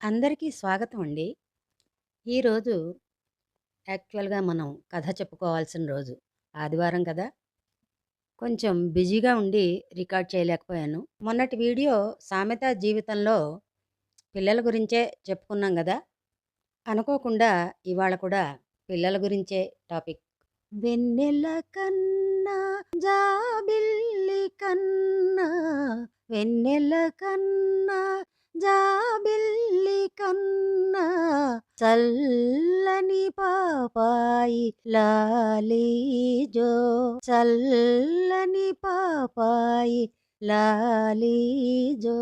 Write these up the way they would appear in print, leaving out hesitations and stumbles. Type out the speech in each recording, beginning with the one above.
అందరికీ స్వాగతం అండి. ఈరోజు యాక్చువల్‌గా మనం కథ చెప్పుకోవాల్సిన రోజు. ఆదివారం కదా! కొంచెం బిజీగా ఉండి రికార్డ్ చేయలేకపోయాను. మొన్నటి వీడియో సామెత జీవితంలో పిల్లల గురించే చెప్పుకున్నాం గదా! అనుకోకుండా ఇవాళ కూడా పిల్లల గురించే టాపిక్. వెన్నెల కన్నా జాబిల్లి కన్నా వెన్నెల కన్నా జాబిల్లి కన్నా చల్లని పాపాయి లాలీజో చల్లని పాపాయి లాలీజో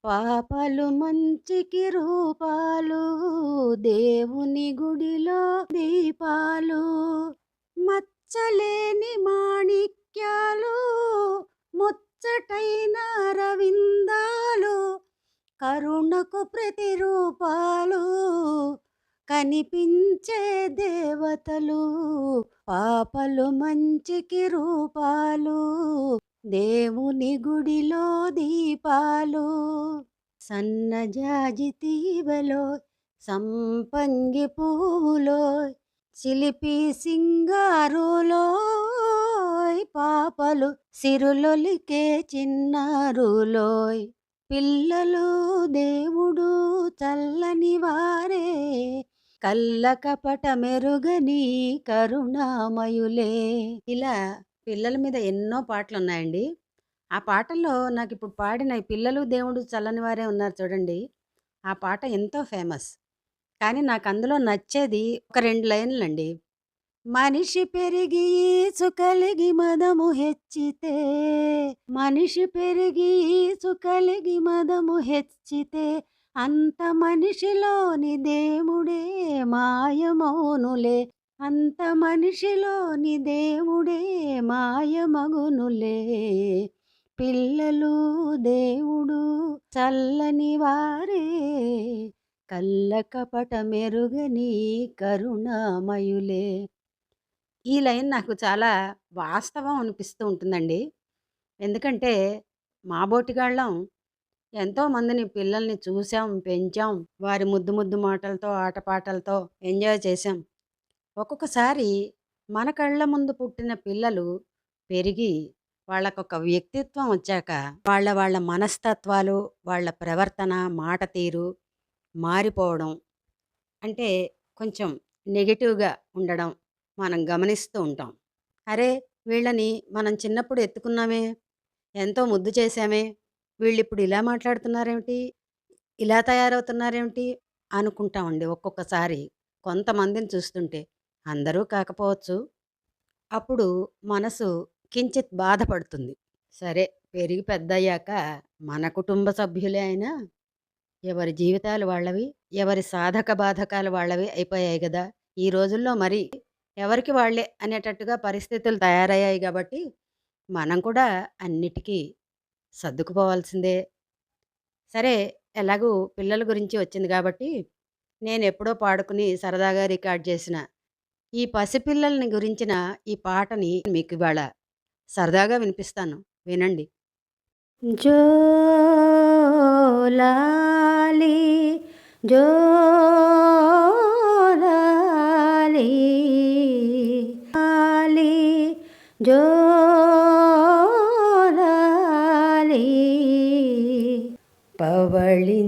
పాపాలు మంచికి రూపాలు దేవుని గుడిలో దీపాలు మచ్చలేని మాణిక్యాలు ముచ్చటైన రవిందాలు కరుణకు ప్రతిరూపాలు కనిపించే దేవతలు పాపలు మంచికి రూపాలు దేవుని గుడిలో దీపాలు సన్నజాజి తీవలో సంపంగి పువ్వులో చిలిపి సింగారులో పాపలు సిరులొలికే చిన్నారులోయ్ పిల్లలు దేవుడు చల్లని వారే కళ్ళ కపట మెరుగని కరుణామయులే. ఇలా పిల్లల మీద ఎన్నో పాటలున్నాయండి. ఆ పాటల్లో నాకిప్పుడు పాడిన ఈ పిల్లలు దేవుడు చల్లని వారే ఉన్నారు చూడండి. ఆ పాట ఎంతో ఫేమస్. కానీ నాకందులో నచ్చేది ఒక 2 లైన్‌లండి. మనిషి పెరిగి ఈసు కలిగి మదము హెచ్చితే మనిషి పెరిగి ఈసు కలిగి మదము హెచ్చితే అంత మనిషిలోని దేవుడే మాయమౌనులే అంత మనిషిలోని దేవుడే మాయమగునులే పిల్లలు దేవుడు చల్లని వారే కళ్ళ కపట మెరుగని కరుణామయులే. ఈ లైన్ నాకు చాలా వాస్తవం అనిపిస్తూ ఉంటుందండి. ఎందుకంటే మా బోటిగాళ్ళం ఎంతోమందిని పిల్లల్ని చూసాం, పెంచాం. వారి ముద్దు ముద్దు మాటలతో, ఆటపాటలతో ఎంజాయ్ చేశాం. ఒక్కొక్కసారి మన కళ్ళ ముందు పుట్టిన పిల్లలు పెరిగి వాళ్ళకొక వ్యక్తిత్వం వచ్చాక వాళ్ళ వాళ్ళ మనస్తత్వాలు, వాళ్ళ ప్రవర్తన, మాట తీరు మారిపోవడం అంటే కొంచెం నెగెటివ్‌గా ఉండడం మనం గమనిస్తూ ఉంటాం. అరే! వీళ్ళని మనం చిన్నప్పుడు ఎత్తుకున్నామే, ఎంతో ముద్దు చేశామే, వీళ్ళిప్పుడు ఇలా మాట్లాడుతున్నారేమిటి? ఇలా తయారవుతున్నారేమిటి? అనుకుంటామండి ఒక్కొక్కసారి కొంతమందిని చూస్తుంటే. అందరూ కాకపోవచ్చు. అప్పుడు మనసు కించిత్ బాధపడుతుంది. సరే పెరిగి పెద్దయ్యాక మన కుటుంబ సభ్యులే అయినా ఎవరి జీవితాలు వాళ్ళవి, ఎవరి సాధక బాధకాలు వాళ్ళవి అయిపోయాయి గదా! ఈ రోజుల్లో మరి ఎవరికి వాళ్ళే అనేటట్టుగా పరిస్థితులు తయారయ్యాయి గాబట్టి, మనం కూడా అన్నిటికీ సర్దుకుపోవాల్సిందే. సరే ఎలాగూ పిల్లల గురించి వచ్చింది గాబట్టి, నేనెప్పుడో పాడుకుని సరదాగా రికార్డ్ చేసిన ఈ పసిపిల్లల్ని గురించిన ఈ పాటని మీకివాళ సరదాగా వినిపిస్తాను. వినండి. జోలాలి జోలాలి లాలి జోలాలి పవళించినదోయి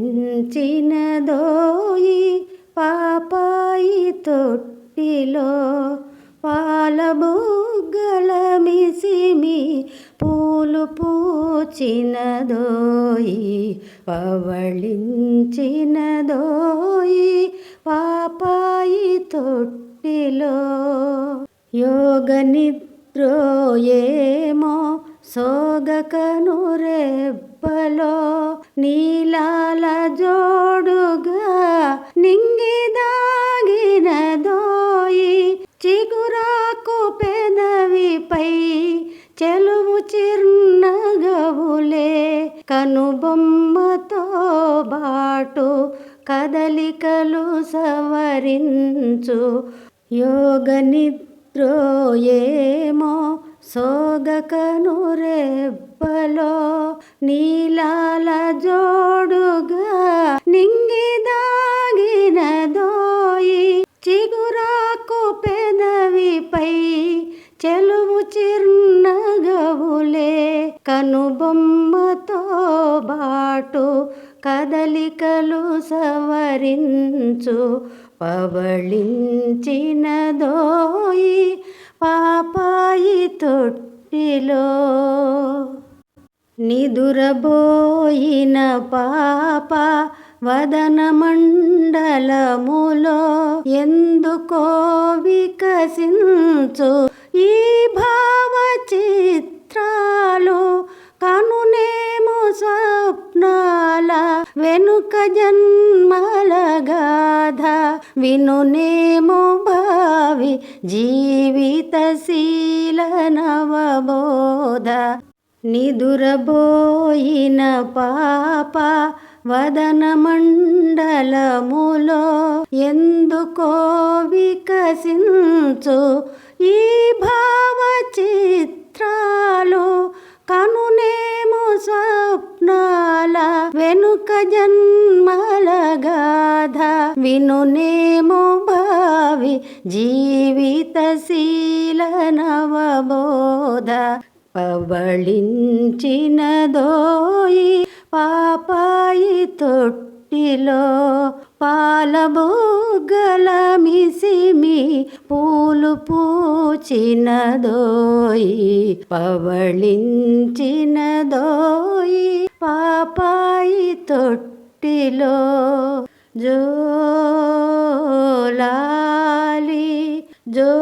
పాపాయి తొట్టిలో పాలబుగ్గల మిసిమి పూలు పూచినదోయి పవళించినదోయి పాపాయి తొట్టిలో యోగ నిద్రోయేమో సోగకను రెప్పలో నీలాల జోడుగా నింగిదాగినదోయి చిగురాకు పెదవిపై చెలువు చిర్నగవులే కనుబొమ్మతో బాటు కదలికలు సవరించు యోగ నిద్రోయేమో సోగకను రెప్పలో నీలాల జోడుగా నింగిద కదలికలు సవరించు పవళించినదోయి పాపాయి తొట్టిలో. నిదురబోయిన పాప వదనమండలములో ఎందుకో వికసించు ఈ భావ చిత్రాలు. కనునేమో స్వప్నాల వెనుక జన్మల గాథ, వినునేమో భావి జీవితశీల నవబోధ. నిదురబోయిన పాప వదనమండలములో ఎందుకో వికసించు ఈ భావ చిత్రాలు. కనునేమో స్వప్నాల వెనుక జన్మల గాథ, వినునేమో భావి జీవితశీల నవబోధ. పవళించినదోయి పాపాయి తొట్టిలో. పాలబుగ్గల మిసిమి పూలు పూచినదోయి పవళించినదోయి పాపాయి తొట్టిలో. జోలాలి జో